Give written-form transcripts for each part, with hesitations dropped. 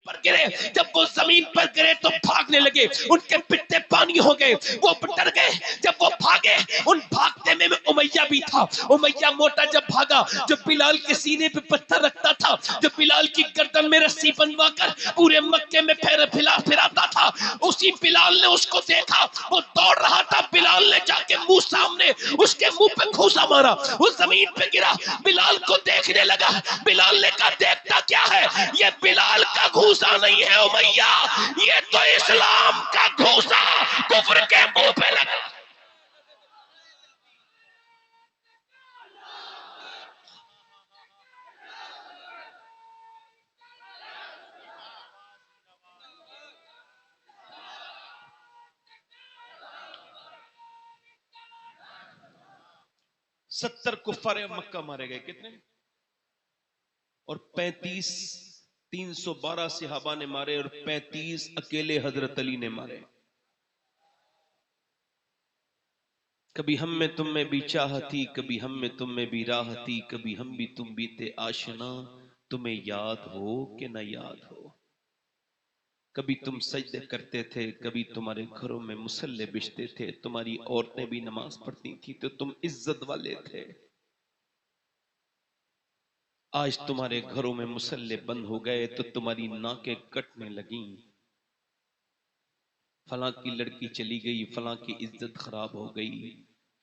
पर गिरे, जब वो जमीन पर गिरे तो भागने लगे, उनके पिट्टे पानी हो गए, वो डर गए। जब वो भागे, उन भागने में उमैया भी था। उमैया मोटा जब भागा, जो बिलाल के सीने पे पत्थर रखता था, जो बिलाल की गर्दन में रस्सी बनवाकर पूरे मक्के में फिराता था, उसी बिलाल ने उसको देखा, वो दौड़ रहा था। बिलाल ने जाके मुंह सामने उसके मुंह पे घूसा मारा, वो जमीन पे गिरा। बिलाल को देखने लगा, बिलाल ने कहा देखता क्या है, ये बिलाल का घूसा नहीं है उमैया, ये तो इस्लाम का घूसा कुफ्र के मुंह पे लगा। 70 कुफ्फारे मक्का मारे गए, कितने? और 35 312 सहाबा ने मारे और 35 अकेले हजरत अली ने मारे। कभी हम में तुम में भी चाह थी, कभी हम में तुम में भी राह थी, कभी हम भी तुम बीते आशना, तुम्हें याद हो कि न याद हो। कभी तुम सजदे करते थे, कभी तुम्हारे घरों में मुसल्ले बिछते थे, तुम्हारी औरतें भी नमाज पढ़ती थी तो तुम इज्जत वाले थे। आज तुम्हारे घरों में मुसल्ले बंद हो गए तो तुम्हारी नाकें कटने लगी। फलां की लड़की चली गई, फलां की इज्जत खराब हो गई,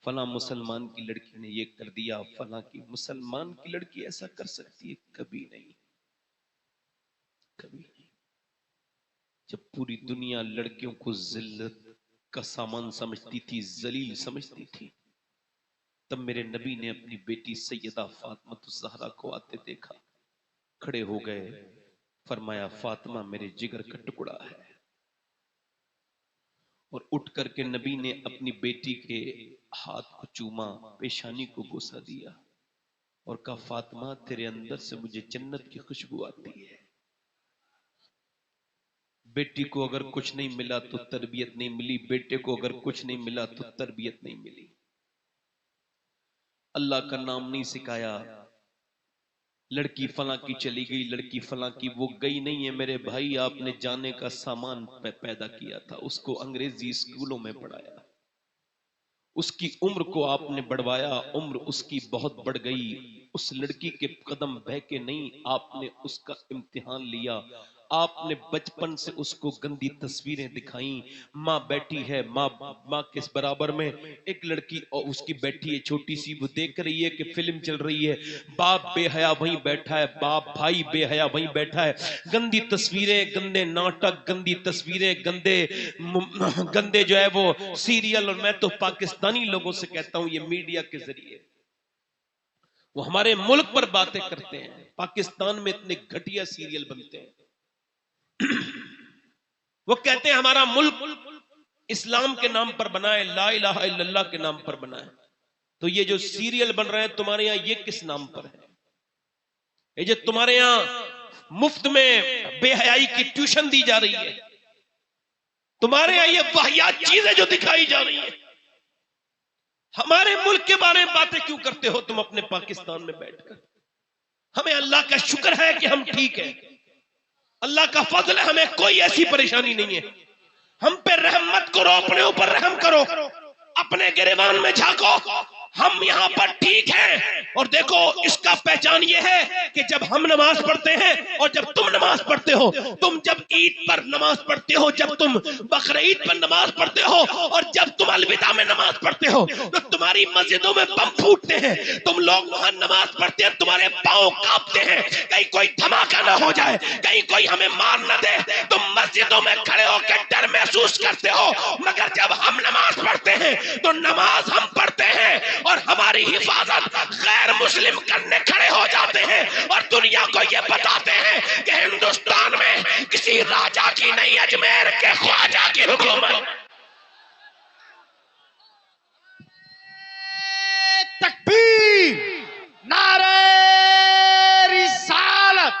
फलां मुसलमान की लड़की ने ये कर दिया, फलां की मुसलमान की लड़की ऐसा कर सकती है? कभी नहीं, कभी नहीं। जब पूरी दुनिया लड़कियों को जिल्लत का सामान समझती थी, जलील समझती थी, तब मेरे नबी ने अपनी बेटी सैयदा फातिमा ज़हरा को आते देखा, खड़े हो गए, फरमाया फातिमा मेरे जिगर का टुकड़ा है। और उठ करके नबी ने अपनी बेटी के हाथ को चूमा, पेशानी को बुसा दिया और कहा फातिमा तेरे अंदर से मुझे जन्नत की खुशबू आती है। बेटी को अगर कुछ नहीं मिला तो तरबियत नहीं मिली, बेटे को अगर कुछ नहीं मिला तो तरबियत नहीं मिली। अल्लाह का नाम नहीं सिखाया, लड़की फला की चली गई, लड़की फला की, वो गई नहीं है मेरे भाई, आपने जाने का सामान पैदा किया था, उसको अंग्रेजी स्कूलों में पढ़ाया, उसकी उम्र को आपने बढ़वाया, उम्र उसकी बहुत बढ़ गई, उस लड़की के कदम बह के नहीं, आपने उसका इम्तिहान लिया, आपने बचपन से उसको गंदी तस्वीरें दिखाई। माँ बैठी है, माँ किस बराबर में, एक लड़की और उसकी बैठी है छोटी सी, वो देख रही है कि फिल्म चल रही है, बाप बेहया वहीं बैठा है, बाप भाई बेहया वहीं बैठा है, गंदी तस्वीरें, गंदे नाटक, गंदी तस्वीरें, गंदे जो है वो सीरियल। और मैं तो पाकिस्तानी लोगों से कहता हूं, ये मीडिया के जरिए वो हमारे मुल्क पर बातें करते हैं, पाकिस्तान में इतने घटिया सीरियल बनते हैं। वो कहते हैं हमारा मुल्क इस्लाम के नाम पर बना है, ला इलाहा इल्लल्लाह के नाम पर बना है। तो ये जो सीरियल बन रहे हैं तुम्हारे यहां, ये किस नाम पर है? ये जो तुम्हारे यहां मुफ्त में बेहयाई की ट्यूशन दी जा रही है, तुम्हारे यहां ये वाहियात चीजें जो दिखाई जा रही है, हमारे मुल्क के बारे में बातें क्यों करते हो तुम अपने पाकिस्तान में बैठकर? हमें अल्लाह का शुक्र है कि हम ठीक है, अल्लाह का फजल है, हमें कोई ऐसी परेशानी नहीं है। हम पे रहम मत करो, अपने ऊपर रहम करो, अपने गिरेबान में झांको, हम यहाँ पर ठीक हैं। और देखो इसका पहचान ये है कि जब हम नमाज पढ़ते हैं और जब तुम नमाज पढ़ते हो, तुम जब ईद पर नमाज पढ़ते हो, जब तुम बकरीद पर नमाज पढ़ते हो और जब तुम अलविदा में नमाज पढ़ते हो, तो तुम्हारी मस्जिदों में बम फूटते हैं, तुम लोग वहां नमाज पढ़ते हैं, तुम्हारे पांव कांपते हैं, कहीं कोई धमाका ना हो जाए, कहीं कोई हमें मार न दे, तुम मस्जिदों में खड़े होकर डर महसूस करते हो। मगर जब हम नमाज पढ़ते हैं तो नमाज हम पढ़ते हैं और हमारी हिफाजत गैर मुस्लिम करने खड़े हो जाते हैं और दुनिया को ये बताते हैं कि हिंदुस्तान में किसी राजा की नहीं, अजमेर के ख्वाजा की हुकूमत। तकबीर, नारे रिसालत,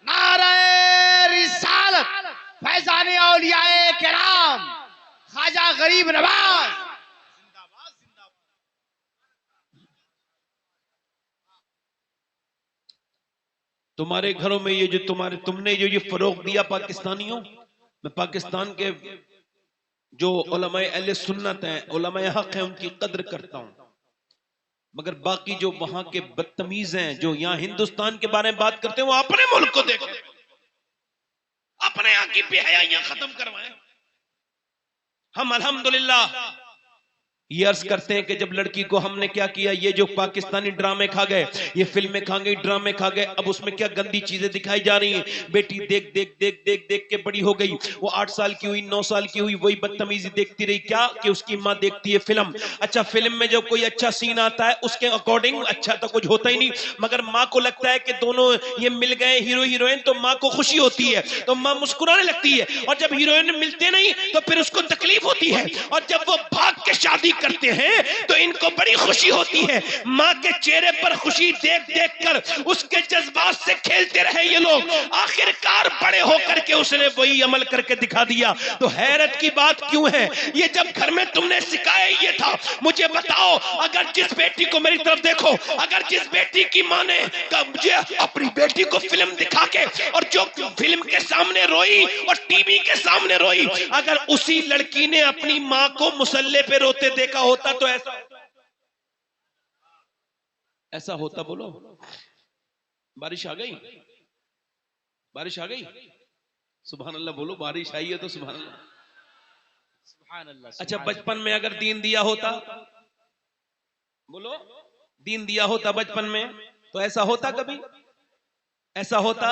नारे रिसालत, फैजाने औलियाए किराम, ख्वाजा गरीब नवाज। तुम्हारे घरों में ये जो तुमने ये फरोग दिया पाकिस्तानियों, मैं पाकिस्तान के जो उलमाए अहले सुन्नत हैं, उलमाए हक हैं, उनकी कद्र करता हूं, मगर बाकी जो वहां के बदतमीज हैं, जो यहां हिंदुस्तान के बारे में बात करते हैं, वो अपने मुल्क को देखें, अपने यहां की बेहयाइयां खत्म करवाएं। हम अल्हम्दुलिल्लाह ये अर्ज करते हैं कि जब लड़की को हमने क्या किया, ये जो पाकिस्तानी ड्रामे खा गए, ये फिल्में खा गई, ड्रामे खा गए, अब उसमें क्या गंदी चीजें दिखाई जा रही हैं। बेटी देख देख देख देख देख के बड़ी हो गई, वो 8 साल की हुई, 9 साल की हुई, वही बदतमीजी देखती रही। क्या कि उसकी माँ देखती है फिल्म। अच्छा, फिल्म में जब कोई अच्छा सीन आता है उसके अकॉर्डिंग अच्छा तो कुछ होता ही नहीं, मगर माँ को लगता है कि दोनों ये मिल गए हीरो हीरोइन, तो माँ को खुशी होती है, तो माँ मुस्कुराने लगती है। और जब हीरोइन मिलते नहीं तो फिर उसको तकलीफ होती है, और जब वो भाग के शादी करते हैं तो इनको बड़ी खुशी होती है। माँ के चेहरे पर खुशी देख देख कर उसके जज्बात से खेलते रहे ये लोग, आखिरकार बड़े होकर के उसने वही अमल करके दिखा दिया। तो हैरत की बात क्यों है, ये जब घर में तुमने सिखाया ये था। मुझे बताओ, अगर जिस बेटी को, मेरी तरफ देखो, अगर जिस बेटी की माँ ने मुझे अपनी बेटी को फिल्म दिखा के, और जो फिल्म के सामने रोई और टीवी के सामने रोई, अगर उसी लड़की ने अपनी माँ को मुसल्ले पे रोते देखा होता तो ऐसा होता। बोलो, बारिश आ गई, बारिश आ गई, सुभान अल्लाह बोलो, बारिश आई है तो सुभान अल्लाह, सुभान अल्लाह। अच्छा, बचपन में अगर दीन दिया होता, बोलो, दीन दिया होता बचपन में तो ऐसा होता, कभी ऐसा होता?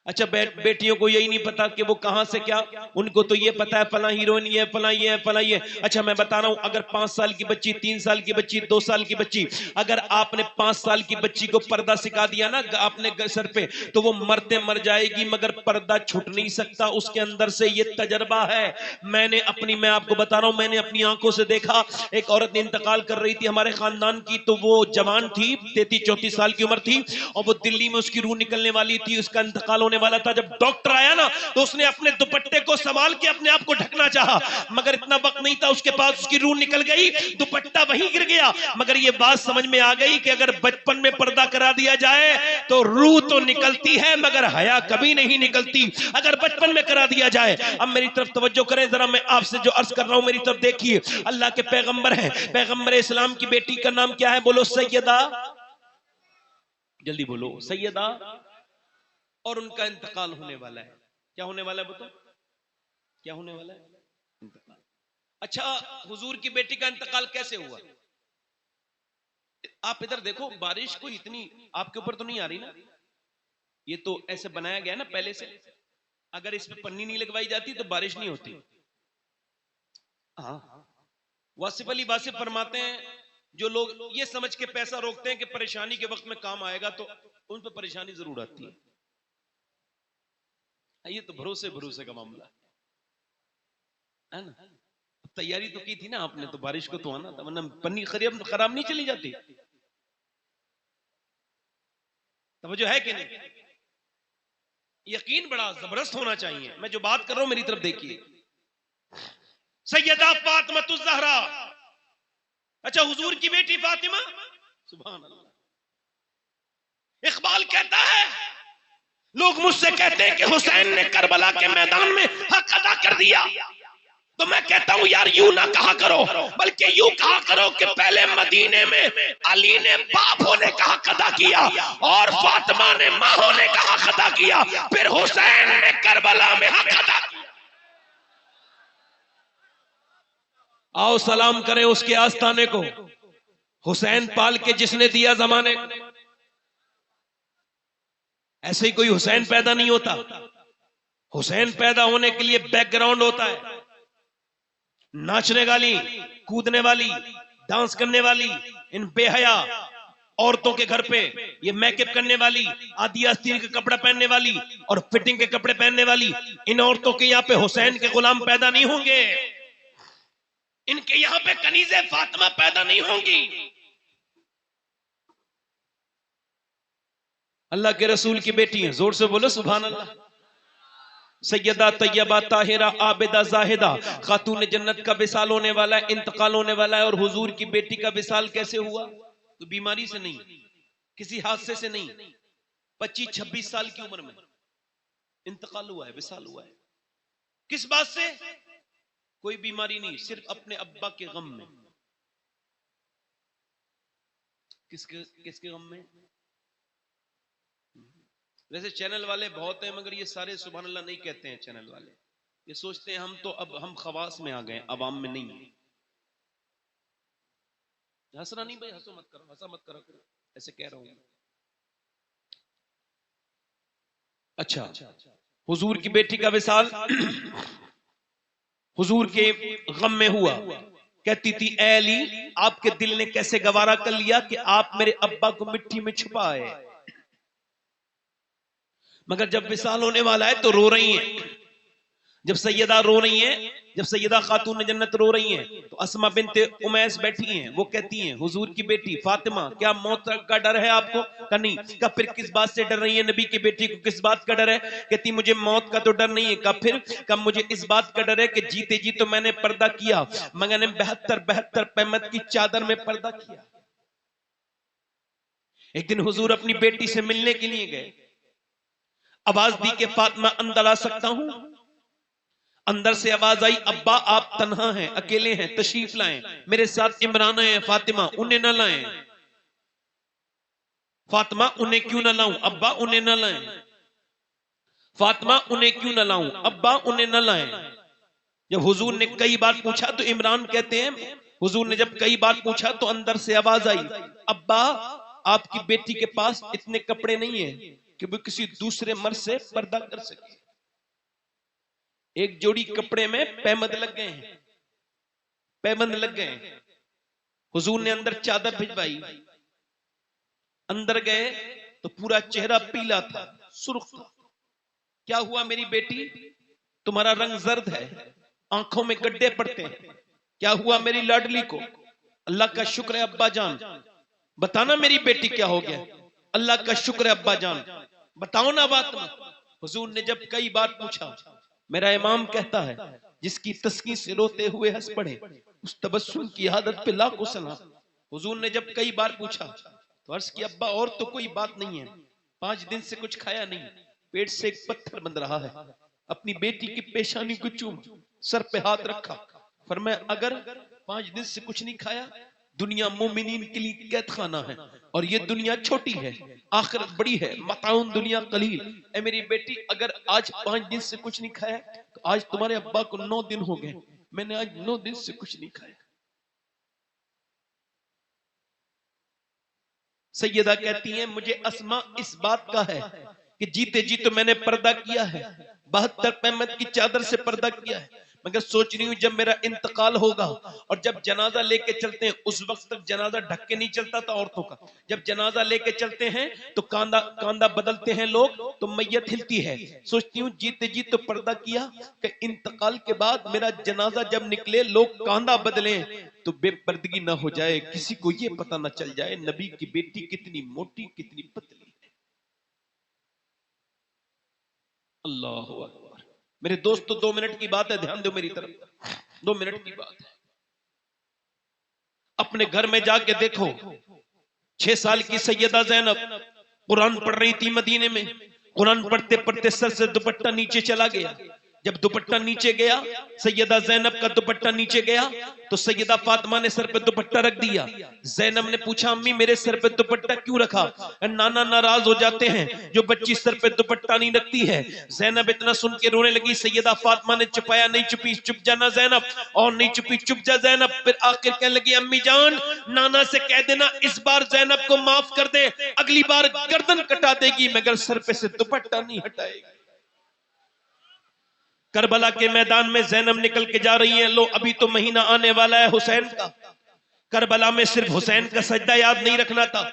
अच्छा, बेटियों को यही नहीं पता कि वो कहां से क्या, उनको तो ये पता है फला हीरोइन ये, फला ये, फला ये। अच्छा, मैं बता रहा हूं, अगर 5 साल की बच्ची, 3 साल की बच्ची, 2 साल की बच्ची, अगर आपने 5 साल की बच्ची को पर्दा सिखा दिया ना आपने सर पे, तो वो मरते मर जाएगी, मगर पर्दा छूट नहीं सकता, उसके अंदर से ये तजर्बा है। मैं आपको बता रहा हूं, मैंने अपनी आंखों से देखा, एक औरत इंतकाल कर रही थी हमारे खानदान की, तो वो जवान थी, 33-34 साल की उम्र थी, और वो दिल्ली में उसकी रूह निकलने वाली थी, उसका इंतकाल होने वाला था। जब डॉक्टर आया ना, तो उसने अपने दुपट्टे को संभाल के अपने आप को ढकना चाहा, मगर इतना वक्त नहीं था उसके पास, उसकी रूह निकल गई, दुपट्टा वहीं गिर गया। मगर ये बात समझ में आ गई कि अगर बचपन में पर्दा करा दिया जाए तो रूह तो निकलती है, मगर हया कभी नहीं निकलती, अगर बचपन में करा दिया जाए। अब मेरी तरफ तवज्जो करें जरा, मैं आपसे जो अर्ज कर रहा हूं मेरी तरफ देखिए। अल्लाह के पैगंबर हैं, पैगंबर इस्लाम की बेटी का नाम क्या है? बोलो, सैयदा, जल्दी बोलो, सैयदा। और उनका इंतकाल होने वाला है। क्या होने वाला है बताओ, क्या होने वाला है? इंतकाल। अच्छा, हुजूर की बेटी का इंतकाल कैसे हुआ? आप इधर देखो, बारिश को इतनी आपके ऊपर तो नहीं आ रही ना, ये तो ऐसे बनाया गया ना पहले से, अगर इस पे पन्नी नहीं लगवाई जाती तो बारिश नहीं होती। हाँ, वासिफ अली वासिफ फरमाते हैं, जो लोग ये समझ के पैसा रोकते हैं कि परेशानी के वक्त में काम आएगा, तो उन पर परेशानी जरूर आती है। ये तो भरोसे भरोसे का मामला है ना। तैयारी तो की थी ना आपने, तो बारिश को तो आना था, वरना पन्नी खराब नहीं चली जाती। तवज्जो है कि नहीं? यकीन बड़ा जबरदस्त होना चाहिए। मैं जो बात कर रहा हूं मेरी तरफ देखिए, सैयदा फातिमा ज़हरा, अच्छा हुजूर की बेटी फातिमा, सुभान अल्लाह। इकबाल कहता है, लोग मुझसे कहते हैं कि हुसैन ने करबला के मैदान में हक अदा कर दिया, तो मैं कहता हूं यार, यूं ना कहा करो, बल्कि यूं कहा करो कि पहले मदीने में अली ने बाप होने का हक अदा किया, और फातिमा ने मां होने का हक अदा किया, फिर हुसैन ने करबला में हक अदा किया। आओ सलाम करें उसके आस्थाने को, हुसैन पाल के जिसने दिया जमाने। ऐसे ही कोई हुसैन पैदा नहीं होता, हुसैन पैदा होने के लिए बैकग्राउंड होता है। नाचने वाली, कूदने वाली, डांस करने वाली, इन बेहया औरतों के घर पे ये मेकअप करने वाली, आदि आस्तीन के कपड़ा पहनने वाली और फिटिंग के कपड़े पहनने वाली, इन औरतों के यहाँ पे हुसैन के गुलाम पैदा नहीं होंगे, इनके यहाँ पे कनीज़े फातिमा पैदा नहीं होंगी। अल्लाह के रसूल की बेटी हैं, जोर से बोलो सुभान अल्लाह। सैयदा तैयबा ताहिरा आबिदा जाहिदा, खातून जन्नत का विसाल होने वाला है, इंतकाल होने वाला है। और हुजूर की बेटी का विसाल कैसे हुआ? तो बीमारी से नहीं, किसी हादसे से नहीं, 25-26 साल की उम्र में इंतकाल हुआ है, विसाल हुआ है। किस बात से? कोई बीमारी नहीं, सिर्फ अपने अब्बा के गम में। किसके किसके गम में? वैसे चैनल वाले बहुत हैं, मगर ये सारे सुभान अल्लाह नहीं कहते हैं। चैनल वाले ये सोचते हैं हम तो अब हम खवास में आ गए, अवाम में नहीं। हंसना नहीं भाई, हंसो मत करो, हंसा मत करो, ऐसे कह रहा हूं। अच्छा, हुजूर की बेटी का विसाल हुजूर के गम में हुआ। कहती थी, ऐ अली, आपके दिल ने कैसे गवारा कर लिया कि आप मेरे अब्बा को मिट्टी में छुपाए। मगर जब विसाल होने वाला है तो रो रही हैं। जब सैयदा रो रही हैं, जब सैयदा खातून जन्नत रो रही हैं, तो अस्मा बिनते उमैस बैठी हैं। वो कहती हैं, हुजूर की बेटी फातिमा, क्या मौत का डर है आपको? का नहीं। का फिर किस बात से डर रही है? नबी की बेटी को किस बात का डर है? कहती, मुझे मौत का तो डर नहीं है। का फिर? का मुझे इस बात का डर है कि जीते जी तो मैंने पर्दा किया, मगर मैंने 72 पैमत की चादर में पर्दा किया। एक दिन हुजूर अपनी बेटी से मिलने के लिए गए। आवाज दी कि फातिमा अंदर आ सकता हूं? अंदर से आवाज आई, अब्बा आप तन्हा हैं, अकेले हैं, तशरीफ लाएं, मेरे साथ इमरान है। फातिमा, उन्हें न लाएं। फातिमा, उन्हें क्यों न लाऊं? अब्बा उन्हें न लाएं। फातिमा, उन्हें क्यों न लाऊं? अब्बा उन्हें न लाएं। जब हुजूर ने कई बार पूछा तो इमरान कहते हैं, हुजूर ने जब कई बार पूछा तो अंदर से आवाज आई, अब्बा आपकी बेटी के पास इतने कपड़े नहीं है कि वो किसी दूसरे मर्द से पर्दा कर सके। एक जोड़ी कपड़े में पैबंद लग गए हैं, पैबंद लग गए हैं। हुजूर ने अंदर चादर भिजवाई। अंदर गए तो पूरा चेहरा पीला था, सुर्ख था। क्या हुआ मेरी बेटी? तुम्हारा रंग जर्द है, आंखों में गड्ढे पड़ते हैं। क्या हुआ मेरी लाडली को? अल्लाह का शुक्र है अब्बा जान, बताना मेरी बेटी क्या हो गया? अल्लाह का शुक्र है अब्बा जान, बताओ ना बात में। हुजूर ने जब कई बार पूछा, मेरा इमाम कहता है, जिसकी तस्कीन से रोते हुए हंस पड़े, उस तबस्सुम की आदत पे लाखों सलाम। हुजूर ने जब कई बार पूछा तो अर्ज किया, अब्बा और तो कोई बात नहीं है, 5 दिन से कुछ खाया नहीं, पेट से एक पत्थर बंध रहा है। अपनी बेटी की पेशानी को चूम, सर पे हाथ रखा, फरमाया, अगर 5 दिन से कुछ नहीं खाया, दुनिया मोमिनीन के लिए कैद खाना है और ये दुनिया छोटी है, आखिरत बड़ी है। मताउन दुनिया कलील। ए मेरी बेटी, अगर आज 5 दिन से कुछ नहीं खाया तो आज तुम्हारे अब्बा को 9 दिन हो गए, मैंने आज 9 दिन से कुछ नहीं खाया। सैयदा कहती हैं, मुझे अस्मा इस बात का है कि जीते जी तो मैंने पर्दा किया है, 72 पैमत की चादर से पर्दा किया है, मगर सोच रही हूं जब मेरा इंतकाल होगा और जब जनाजा लेके चलते हैं, उस वक्त तक जनाजा ढक के नहीं चलता था औरतों का। जब जनाजा लेके चलते हैं तो कांदा बदलते हैं लोग, तो मैयत हिलती है। सोचती हूँ जीते जी तो पर्दा किया कि इंतकाल के बाद मेरा जनाजा जब निकले, लोग कांदा बदले तो बेपर्दगी ना हो जाए, किसी को ये पता ना चल जाए नबी की बेटी कितनी मोटी कितनी पतली है। अल्लाह अकबर। मेरे दोस्त, तो 2 मिनट की बात है, ध्यान दो मेरी तरफ, 2 मिनट की बात है। अपने घर में जाके देखो, 6 साल की सैयदा ज़ैनब कुरान पढ़ रही थी मदीने में। कुरान पढ़ते पढ़ते सर से दुपट्टा नीचे चला गया। जब दुपट्टा नीचे गया, सैयदा ज़ैनब का दुपट्टा नीचे गया, तो सैयदा फातिमा ने सर पे दुपट्टा रख दिया। ज़ैनब ने पूछा, अम्मी मेरे सर पे दुपट्टा क्यों रखा? नाना नाराज हो जाते हैं जो बच्ची सर पे दुपट्टा नहीं रखती है। ज़ैनब इतना सुन के रोने लगी। सैयदा फातिमा ने छुपाया, नहीं चुपी, चुप जाना ज़ैनब, और नहीं चुपी, चुप जा ज़ैनब। फिर आखिर कहने लगी, अम्मी जान नाना से कह देना इस बार ज़ैनब को माफ कर दे, अगली बार गर्दन कटा देगी मगर सर पे से दुपट्टा नहीं हटाएगी। करबला के मैदान में ज़ैनब निकल के जा रही है। लो, अभी तो महीना आने वाला है हुसैन का। करबला में सिर्फ हुसैन का सजदा याद नहीं रखना था,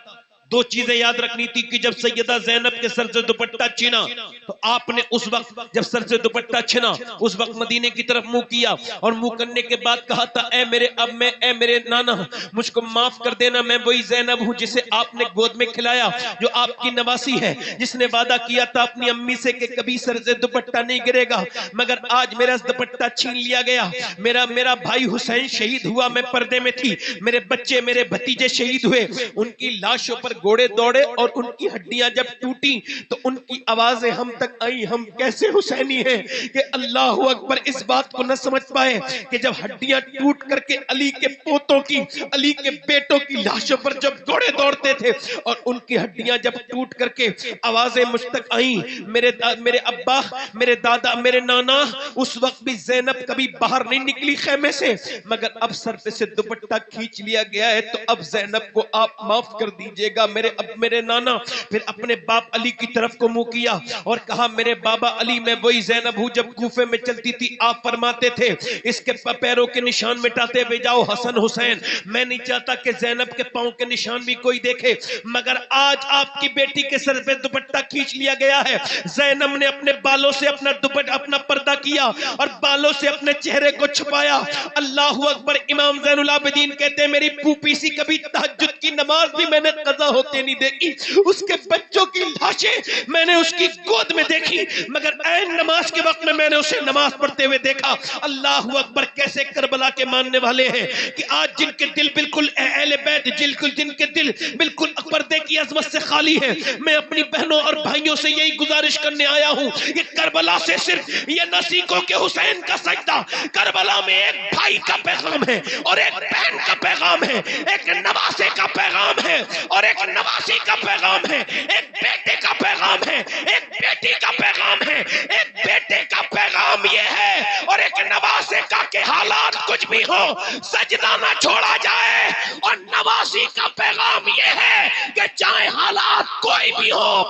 2 चीजें याद रखनी थी कि जब सैयदा ज़ैनब के सर से दुपट्टा छिना तो आपने उस वक्त जब सर से दुपट्टा छिना उस वक्त मदीने की तरफ मुंह किया और मुंह करने के बाद कहा था, ऐ मेरे अब मैं, ऐ मेरे नाना, मुझको माफ कर देना, मैं वही ज़ैनब हूं जिसे आपने गोद में खिलाया, जो आपकी नवासी है, जिसने वादा किया था अपनी अम्मी से कि कभी सर से दुपट्टा नहीं गिरेगा, मगर आज मेरा दुपट्टा छीन लिया गया। मेरा भाई हुसैन शहीद हुआ, मैं पर्दे में थी, मेरे बच्चे मेरे भतीजे शहीद हुए, उनकी लाशों पर घोड़े दौड़े और उनकी हड्डियां जब टूटी तो उनकी आवाजें हम तक आई, हम कैसे हुसैनी हैं कि अल्लाह अकबर इस बात को न समझ पाए कि जब हड्डियां टूट करके अली के पोतों की, अली के बेटों की लाशों पर जब घोड़े दौड़ते थे और उनकी हड्डियां जब टूट करके आवाजें मुझ तक आई, मेरे अब्बा, मेरे दादा, मेरे नाना, उस वक्त भी ज़ैनब कभी बाहर नहीं निकली खेमे से, मगर अब सर पे से दुपट्टा खींच लिया गया है तो अब ज़ैनब को आप माफ कर दीजिएगा। मेरे नाना फिर अपने बाप अली की तरफ को मुंह किया और कहा, मेरे बाबा अली, मैं वही ज़ैनब हूं जब कूफे में चलती थी आप फरमाते थे इसके पैरों के निशान मिटाते हुए जाओ हसन हुसैन। मैं नहीं चाहता कि ज़ैनब के पांव के निशान भी कोई देखे, मगर आज आपकी बेटी के सर पे दुपट्टा खींच लिया गया है। ज़ैनब ने अपने बालों से अपना दुपट्टा, अपना पर्दा किया और बालों से अपने चेहरे को छुपाया। अल्लाहू अकबर। इमाम ज़ैनुल आबिदीन कहते हैं, मेरी फूफी सी कभी तहज्जुद की नमाज भी मैंने कज़ा होते नहीं देखी, उसके बच्चों की लाशें मैंने उसकी गोद में देखी, मगर ऐन नमाज के वक्त में मैंने उसे नमाज पढ़ते हुए देखा। अल्लाहू अकबर। कैसे करबला के मानने वाले हैं कि आज जिनके दिल बिल्कुल अहले बैत, जिनके दिल बिल्कुल पर्दे की अजमत से खाली है, मैं अपनी बहनों और भाइयों से यही गुजारिश करने आया हूं कि करबला से सिर्फ ये न सीखो कि हुसैन का सजदा, करबला में एक भाई का पैगाम है और एक बहन का पैगाम है, एक नवासे का पैगाम है और एक नवासी का पैगाम है, एक बेटे का पैगाम है, एक बेटी का पैगाम है, एक बेटे का पैगाम ये है और एक नवासे का के हालात कुछ भी हो सजदा ना छोड़ा जाए, और नवासी का पैगाम ये है कि चाहे हालात कोई भी हो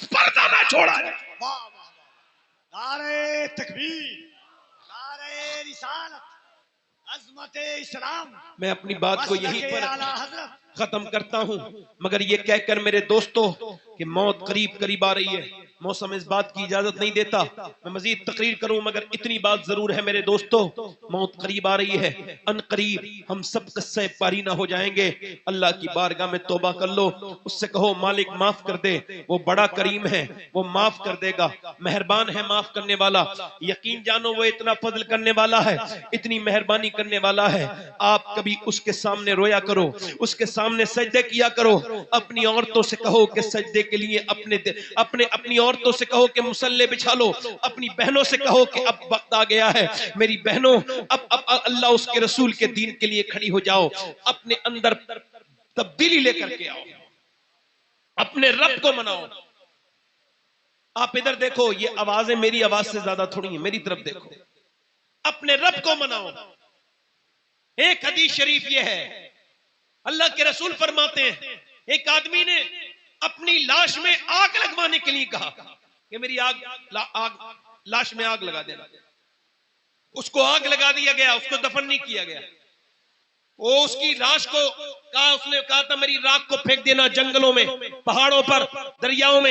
पर्दा ना छोड़ा जाए। नारे तकबीर, नारे रिसालत, अज़मते इस्लाम। मैं अपनी बात को यहीं पर खत्म करता हूं, मगर ये कहकर मेरे दोस्तों कि मौत करीब करीब आ रही है, मौसम इस बात की इजाजत नहीं देता मैं मजीद तकरीर करूं, मगर इतनी बात जरूर है मेरे दोस्तों, मौत करीब आ रही है, अन करीब हम सब कस्से पारी ना हो जाएंगे। अल्लाह की बारगाह में तौबा कर लो, उससे कहो मालिक माफ कर दे, वो बड़ा करीम है, वो माफ कर देगा, मेहरबान है, माफ करने वाला। यकीन जानो वो इतना फजल करने वाला है, इतनी मेहरबानी करने वाला है। आप कभी उसके सामने रोया करो, उसके सामने सजदे किया करो, अपनी औरतों से कहो कि सजदे के लिए अपनी औरतों से कहो कि मुसल्ले बिछा लो, अपनी बहनों से कहो कि अब वक्त आ गया है मेरी बहनों, अब अल्लाह उसके रसूल के दीन के लिए खड़ी हो जाओ, अपने अंदर तब्दीली लेकर के आओ, अपने रब को मनाओ। आप इधर देखो, ये आवाजें मेरी आवाज से ज्यादा थोड़ी है, मेरी तरफ देखो, अपने रब को मनाओ। एक हदीस शरीफ ये है, अल्लाह के रसूल फरमाते हैं, एक आदमी ने अपनी लाश में आग लगवाने के लिए कहा कि मेरी लाश में आग लगा देना। उसको आग लगा दिया गया, उसको दफन नहीं किया गया। वो उसकी लाश को उसने कहा था मेरी राख को फेंक देना जंगलों में, पहाड़ों पर, दरियाओं में।